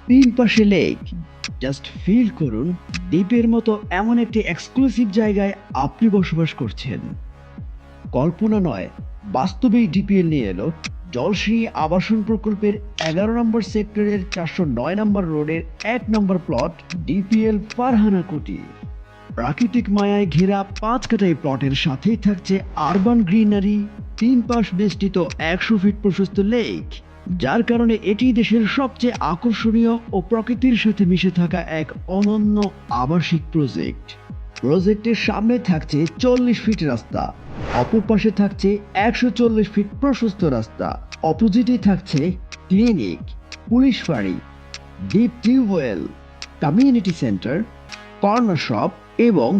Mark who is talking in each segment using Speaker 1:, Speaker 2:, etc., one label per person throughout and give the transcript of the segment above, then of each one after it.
Speaker 1: তিন পাশে lake. Just feel করুন দ্বীপের মতো এমন একটি এক্সক্লুসিভ জায়গায় আপনি বসবাস করছেন। কল্পনা নয়, বাস্তবেই ডিপিএল নিয়ে এলো জলশ্রী আবাসন প্রকল্পের 11 নম্বর সেক্টরের 409 নম্বর রোডের 1 নম্বর প্লট ডিপিএল ফারহানা কুটি। প্রাকৃতিক মায়ায় ঘেরা 5 কাঠা এই প্লটের সাথেই থাকছে আরবান গ্রিনারি, 3 পাশ বেষ্টিত 100 ফিট প্রশস্ত লেক, যার কারণে এটি দেশের সবচেয়ে আকর্ষণীয় ও প্রকৃতির সাথে মিশে থাকা এক অনন্য আবাসিক প্রজেক্ট। প্রজেক্টের সামনে থাকছে 40 ফিট রাস্তা, অপর পাশে থাকছে 140 ফিট প্রশস্ত রাস্তা, অপোজিটে থাকছে ক্লিনিক, পুলিশ ফাঁড়ি, deep tubewell, community centre, corner shop এবং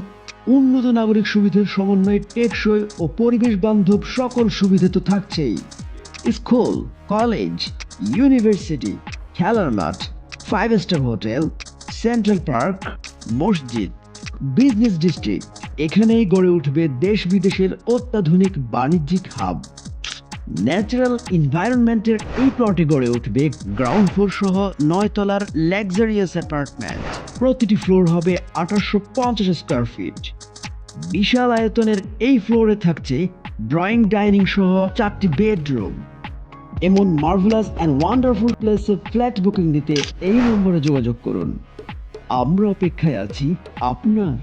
Speaker 1: উন্নত নাগরিক সুবিধার সমন্বয়ে টেকসই ও পরিবেশ বান্ধব সকল সুবিধা তো থাকছেই। স্কুল, কলেজ, ইউনিভার্সিটি, খেলার মাঠ, 5 স্টার হোটেল, সেন্ট্রাল পার্ক, মসজিদ, বিজনেস ডিস্ট্রিক্ট, এখানেই গড়ে উঠবে দেশ বিদেশের অত্যাধুনিক বাণিজ্যিক হাব। ন্যাচারাল এনভায়রনমেন্টের এই প্লটে গড়ে উঠবে গ্রাউন্ড ফ্লোর সহ 9 তলার লাক্সারিয়াস অ্যাপার্টমেন্ট। প্রতিটি ফ্লোর হবে 1850 স্কোয়ার ফিট। বিশাল আয়তনের এই ফ্লোরে থাকছে ড্রয়িং ডাইনিং সহ 4টি বেডরুম। এমন মার্ভেলাস অ্যান্ড ওয়ান্ডারফুল প্লেসে ফ্ল্যাট বুকিং দিতে এই নম্বরে যোগাযোগ করুন। আমরা অপেক্ষায় আছি আপনার।